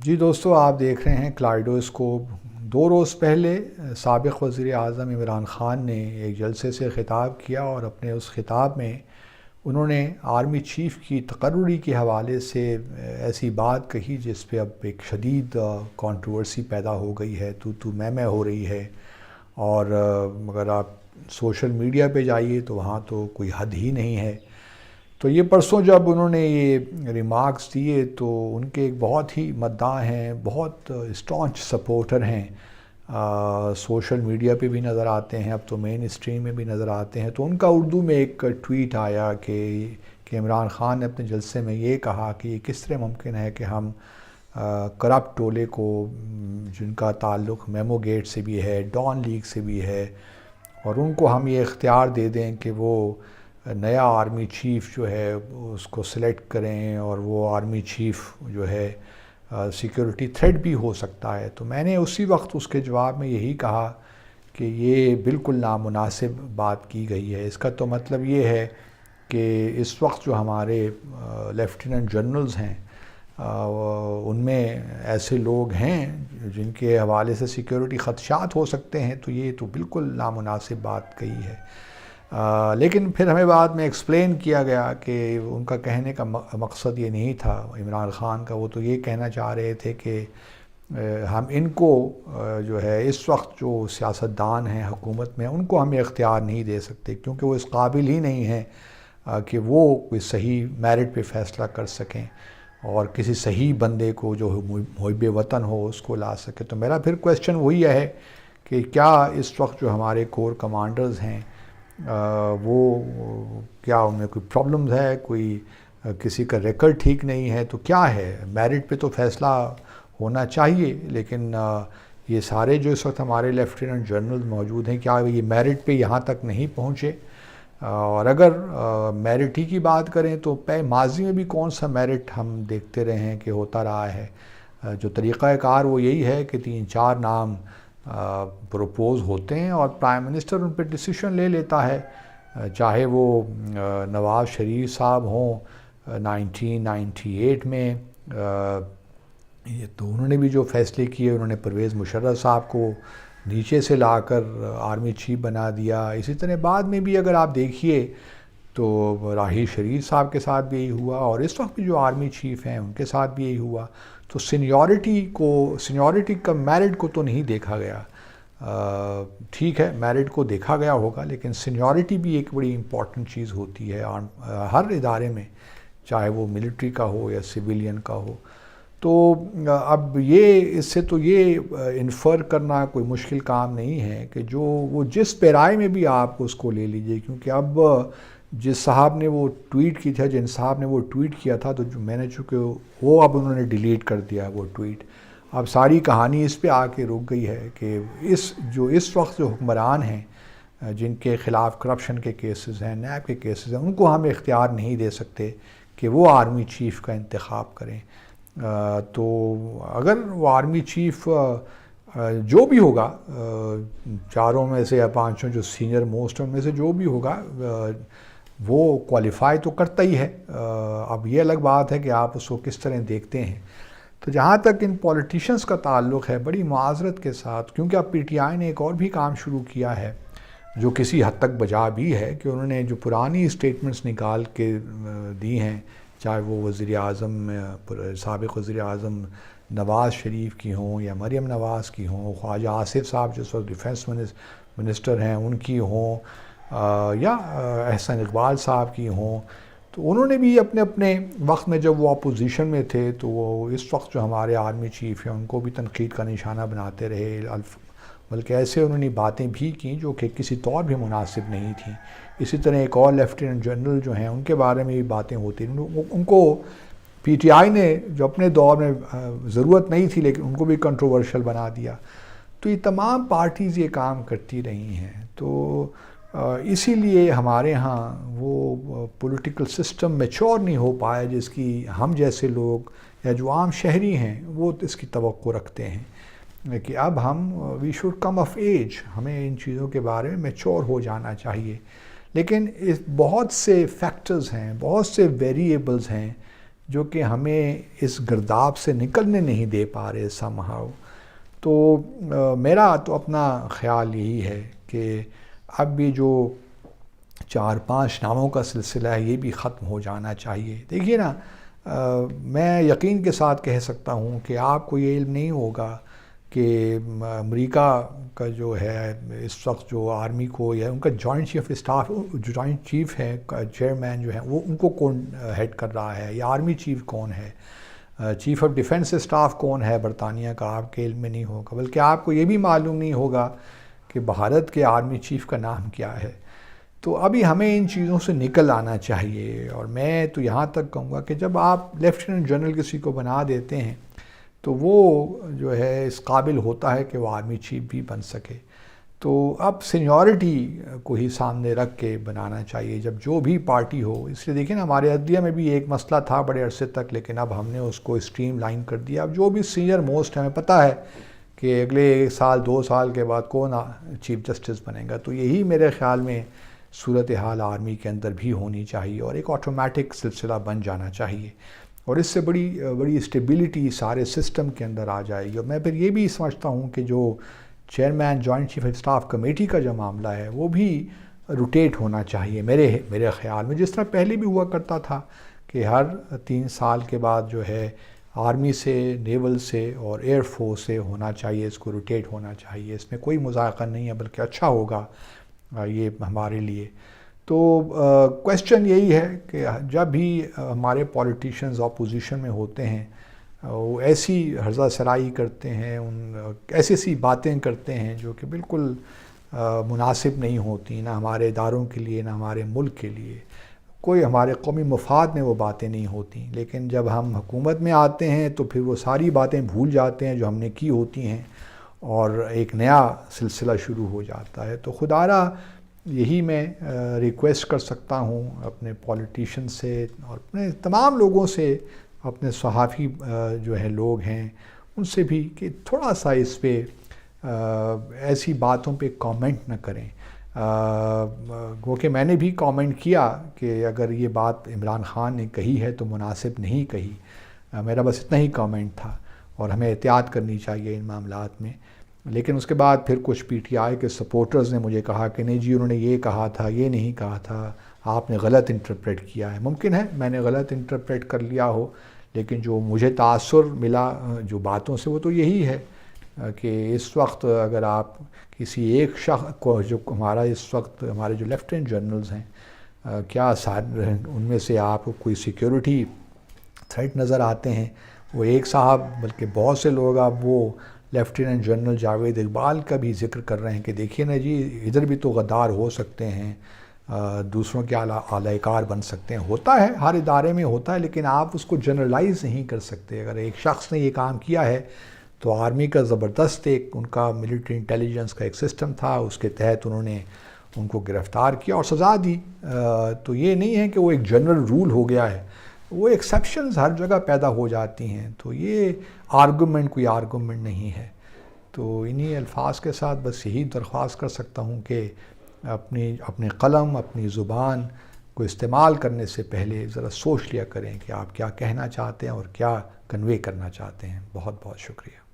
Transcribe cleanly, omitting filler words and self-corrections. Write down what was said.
جی دوستو، آپ دیکھ رہے ہیں کلائڈوسکوپ۔ 2 روز پہلے سابق وزیر اعظم عمران خان نے ایک جلسے سے خطاب کیا اور اپنے اس خطاب میں انہوں نے آرمی چیف کی تقرری کے حوالے سے ایسی بات کہی جس پہ اب ایک شدید کنٹروورسی پیدا ہو گئی ہے، تو میں ہو رہی ہے۔ اور اگر آپ سوشل میڈیا پہ جائیے تو وہاں تو کوئی حد ہی نہیں ہے۔ تو یہ پرسوں جب انہوں نے یہ ریمارکس دیے تو ان کے ایک بہت ہی مداح ہیں، بہت اسٹانچ سپورٹر ہیں، سوشل میڈیا پہ بھی نظر آتے ہیں، اب تو مین اسٹریم میں بھی نظر آتے ہیں۔ تو ان کا اردو میں ایک ٹویٹ آیا کہ عمران خان نے اپنے جلسے میں یہ کہا کہ یہ کس طرح ممکن ہے کہ ہم کرپٹ ٹولے کو، جن کا تعلق میمو گیٹ سے بھی ہے، ڈان لیگ سے بھی ہے، اور ان کو ہم یہ اختیار دے دیں کہ وہ نیا آرمی چیف جو ہے اس کو سلیکٹ کریں، اور وہ آرمی چیف جو ہے سیکیورٹی تھریٹ بھی ہو سکتا ہے۔ تو میں نے اسی وقت اس کے جواب میں یہی کہا کہ یہ بالکل نامناسب بات کی گئی ہے۔ اس کا تو مطلب یہ ہے کہ اس وقت جو ہمارے لیفٹیننٹ جنرلز ہیں ان میں ایسے لوگ ہیں جن کے حوالے سے سیکیورٹی خدشات ہو سکتے ہیں، تو یہ تو بالکل نامناسب بات کہی ہے۔ لیکن پھر ہمیں بعد میں ایکسپلین کیا گیا کہ ان کا کہنے کا مقصد یہ نہیں تھا عمران خان کا، وہ تو یہ کہنا چاہ رہے تھے کہ ہم ان کو جو ہے اس وقت جو سیاستدان ہیں حکومت میں، ان کو ہم اختیار نہیں دے سکتے، کیونکہ وہ اس قابل ہی نہیں ہیں کہ وہ کوئی صحیح میرٹ پہ فیصلہ کر سکیں اور کسی صحیح بندے کو جو محب وطن ہو اس کو لا سکے۔ تو میرا پھر کویسچن وہی ہے کہ کیا اس وقت جو ہمارے کور کمانڈرز ہیں وہ کیا ان میں کوئی پرابلمز ہے، کوئی کسی کا ریکارڈ ٹھیک نہیں ہے؟ تو کیا ہے، میرٹ پہ تو فیصلہ ہونا چاہیے، لیکن یہ سارے جو اس وقت ہمارے لیفٹیننٹ جنرل موجود ہیں، کیا یہ میرٹ پہ یہاں تک نہیں پہنچے؟ اور اگر میرٹ ہی کی بات کریں تو ماضی میں بھی کون سا میرٹ ہم دیکھتے رہے ہیں کہ ہوتا رہا ہے۔ جو طریقہ کار وہ یہی ہے کہ 3-4 نام پروپوز ہوتے ہیں اور پرائم منسٹر ان پہ ڈیسیشن لے لیتا ہے، چاہے وہ نواز شریف صاحب ہوں 1998 میں، تو انہوں نے بھی جو فیصلے کیے، انہوں نے پرویز مشرف صاحب کو نیچے سے لا کر آرمی چیف بنا دیا۔ اسی طرح بعد میں بھی اگر آپ دیکھیے تو راہیل شریف صاحب کے ساتھ بھی یہی ہوا، اور اس وقت بھی جو آرمی چیف ہیں ان کے ساتھ بھی یہی ہوا۔ تو سینیورٹی کا میرٹ کو تو نہیں دیکھا گیا، ٹھیک ہے میرٹ کو دیکھا گیا ہوگا، لیکن سینیورٹی بھی ایک بڑی امپورٹنٹ چیز ہوتی ہے ہر ادارے میں، چاہے وہ ملٹری کا ہو یا سویلین کا ہو۔ تو اب اس سے تو یہ انفر کرنا کوئی مشکل کام نہیں ہے کہ وہ جس پیرائے میں بھی آپ اس کو لے لیجئے، کیونکہ اب جن صاحب نے وہ ٹویٹ کیا تھا تو میں نے چونکہ وہ اب انہوں نے ڈیلیٹ کر دیا وہ ٹویٹ۔ اب ساری کہانی اس پہ آ کے رک گئی ہے کہ اس وقت جو حکمران ہیں جن کے خلاف کرپشن کے کیسز ہیں، نیب کے کیسز ہیں، ان کو ہم اختیار نہیں دے سکتے کہ وہ آرمی چیف کا انتخاب کریں۔ تو اگر وہ آرمی چیف جو بھی ہوگا، 4 میں سے یا 5 جو سینئر موسٹ ان میں سے جو بھی ہوگا، وہ کوالیفائی تو کرتا ہی ہے۔ اب یہ الگ بات ہے کہ آپ اس کو کس طرح دیکھتے ہیں۔ تو جہاں تک ان پولیٹیشنز کا تعلق ہے، بڑی معذرت کے ساتھ، کیونکہ اب پی ٹی آئی نے ایک اور بھی کام شروع کیا ہے جو کسی حد تک بجا بھی ہے، کہ انہوں نے جو پرانی اسٹیٹمنٹس نکال کے دی ہیں، چاہے وہ سابق وزیر اعظم نواز شریف کی ہوں یا مریم نواز کی ہوں، خواجہ آصف صاحب جو اس وقت ڈیفنس منسٹر ہیں ان کی ہوں، یا احسن اقبال صاحب کی ہوں، تو انہوں نے بھی اپنے وقت میں جب وہ اپوزیشن میں تھے تو وہ اس وقت جو ہمارے آرمی چیف ہیں ان کو بھی تنقید کا نشانہ بناتے رہے، بلکہ ایسے انہوں نے باتیں بھی کی جو کہ کسی طور بھی مناسب نہیں تھیں۔ اسی طرح ایک اور لیفٹیننٹ جنرل جو ہیں ان کے بارے میں بھی باتیں ہوتی ہیں، ان کو پی ٹی آئی نے جو اپنے دور میں ضرورت نہیں تھی لیکن ان کو بھی کنٹروورشل بنا دیا۔ تو یہ تمام پارٹیز یہ کام کرتی رہی ہیں۔ تو اسی لیے ہمارے ہاں وہ پولیٹیکل سسٹم میچور نہیں ہو پایا جس کی ہم جیسے لوگ یا جو عام شہری ہیں وہ اس کی توقع رکھتے ہیں کہ اب we should come of age, ہمیں ان چیزوں کے بارے میں میچور ہو جانا چاہیے۔ لیکن بہت سے فیکٹرز ہیں، بہت سے ویریبلز ہیں جو کہ ہمیں اس گرداب سے نکلنے نہیں دے پا رہے somehow. تو میرا تو اپنا خیال یہی ہے کہ اب بھی جو 4-5 ناموں کا سلسلہ ہے یہ بھی ختم ہو جانا چاہیے. دیکھیے نا، میں یقین کے ساتھ کہہ سکتا ہوں کہ آپ کو یہ علم نہیں ہوگا کہ امریکا کا جو ہے اس وقت جو آرمی کو یا ان کا جوائنٹ چیف اسٹاف، جو جوائنٹ چیف ہے، چیئرمین جو ہے، وہ ان کو کون ہیڈ کر رہا ہے، یا آرمی چیف کون ہے، چیف آف ڈیفنس اسٹاف کون ہے برطانیہ کا، آپ کے علم میں نہیں ہوگا. بلکہ آپ کو یہ بھی معلوم نہیں ہوگا کہ بھارت کے آرمی چیف کا نام کیا ہے. تو ابھی ہمیں ان چیزوں سے نکل آنا چاہیے. اور میں تو یہاں تک کہوں گا کہ جب آپ لیفٹیننٹ جنرل کسی کو بنا دیتے ہیں تو وہ جو ہے اس قابل ہوتا ہے کہ وہ آرمی چیف بھی بن سکے. تو اب سینیورٹی کو ہی سامنے رکھ کے بنانا چاہیے جب جو بھی پارٹی ہو. اس لیے دیکھیں نا، ہمارے عدلیہ میں بھی ایک مسئلہ تھا بڑے عرصے تک، لیکن اب ہم نے اس کو اسٹریم لائن کر دیا. اب جو بھی سینئر موسٹ ہے، ہمیں پتہ ہے کہ اگلے 1 سال 2 سال کے بعد کون چیف جسٹس بنے گا. تو یہی میرے خیال میں صورتحال آرمی کے اندر بھی ہونی چاہیے، اور ایک آٹومیٹک سلسلہ بن جانا چاہیے، اور اس سے بڑی اسٹیبلٹی سارے سسٹم کے اندر آ جائے گی. اور میں پھر یہ بھی سمجھتا ہوں کہ جو chairman joint chief staff committee کا جو معاملہ ہے وہ بھی روٹیٹ ہونا چاہیے میرے خیال میں، جس طرح پہلے بھی ہوا کرتا تھا کہ ہر 3 سال کے بعد جو ہے آرمی سے، نیول سے اور ایئر فورس سے ہونا چاہیے، اس کو روٹیٹ ہونا چاہیے. اس میں کوئی مذاکرہ نہیں ہے، بلکہ اچھا ہوگا یہ ہمارے لیے. تو کویسچن یہی ہے کہ جب بھی ہمارے پولیٹیشنز اپوزیشن میں ہوتے ہیں، وہ ایسی ہرزہ سرائی کرتے ہیں، ایسی باتیں کرتے ہیں جو کہ بالکل مناسب نہیں ہوتی، نہ ہمارے اداروں کے لیے نہ ہمارے ملک کے لیے. کوئی ہمارے قومی مفاد میں وہ باتیں نہیں ہوتی. لیکن جب ہم حکومت میں آتے ہیں تو پھر وہ ساری باتیں بھول جاتے ہیں جو ہم نے کی ہوتی ہیں، اور ایک نیا سلسلہ شروع ہو جاتا ہے. تو خدا را یہی میں ریکویسٹ کر سکتا ہوں اپنے پولیٹیشین سے اور اپنے تمام لوگوں سے، اپنے صحافی جو ہے لوگ ہیں ان سے بھی، کہ تھوڑا سا اس پہ ایسی باتوں پہ کامنٹ نہ کریں. گو کہ میں نے بھی کامنٹ کیا کہ اگر یہ بات عمران خان نے کہی ہے تو مناسب نہیں کہی. میرا بس اتنا ہی کامنٹ تھا، اور ہمیں احتیاط کرنی چاہیے ان معاملات میں. لیکن اس کے بعد پھر کچھ پی ٹی آئی کے سپورٹرز نے مجھے کہا کہ نہیں جی، انہوں نے یہ کہا تھا، یہ نہیں کہا تھا، آپ نے غلط انٹرپریٹ کیا ہے. ممکن ہے میں نے غلط انٹرپریٹ کر لیا ہو، لیکن جو مجھے تاثر ملا جو باتوں سے وہ تو یہی ہے کہ اس وقت اگر آپ کسی ایک شخص کو، جو ہمارا اس وقت ہمارے جو لیفٹیننٹ جنرلز ہیں، کیا ان میں سے آپ کو کوئی سیکیورٹی تھریٹ نظر آتے ہیں؟ وہ ایک صاحب، بلکہ بہت سے لوگ اب وہ لیفٹیننٹ جنرل جاوید اقبال کا بھی ذکر کر رہے ہیں کہ دیکھیے نا جی، ادھر بھی تو غدار ہو سکتے ہیں، دوسروں کے اعلی کار بن سکتے ہیں. ہوتا ہے، ہر ادارے میں ہوتا ہے، لیکن آپ اس کو جنرلائز نہیں کر سکتے. اگر ایک شخص نے یہ کام کیا ہے تو آرمی کا زبردست ایک ان کا ملٹری انٹیلیجنس کا ایک سسٹم تھا، اس کے تحت انہوں نے ان کو گرفتار کیا اور سزا دی. تو یہ نہیں ہے کہ وہ ایک جنرل رول ہو گیا ہے، وہ ایکسیپشنز ہر جگہ پیدا ہو جاتی ہیں. تو یہ آرگومنٹ کوئی آرگومنٹ نہیں ہے. تو انہی الفاظ کے ساتھ بس یہی درخواست کر سکتا ہوں کہ اپنے قلم، اپنی زبان کو استعمال کرنے سے پہلے ذرا سوچ لیا کریں کہ آپ کیا کہنا چاہتے ہیں اور کیا کنوے کرنا چاہتے ہیں. بہت بہت شکریہ.